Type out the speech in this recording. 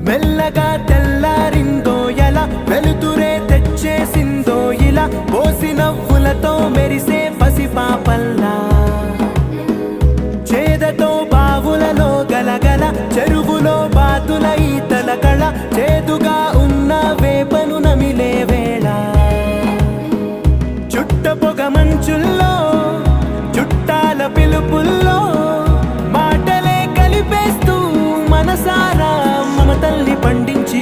మెల్లగా తెల్లారిందో ఎలా, వెలుతురే తెచ్చేసిందో ఇలా, పోసి నవ్వులతో మెరిసే పసిపాపల్లా. చేదతో బావులలో గలగల, చెరువులో బాతుల ఈతల కళ, చేదుగా ఉన్న వేపను నమిలే వేళ. చుట్ట పొగ మంచుల్లో, చుట్టాల పిలుపుల్లో, మాటలే కలిపేస్తూ మనసారా మమతల్ని పండించి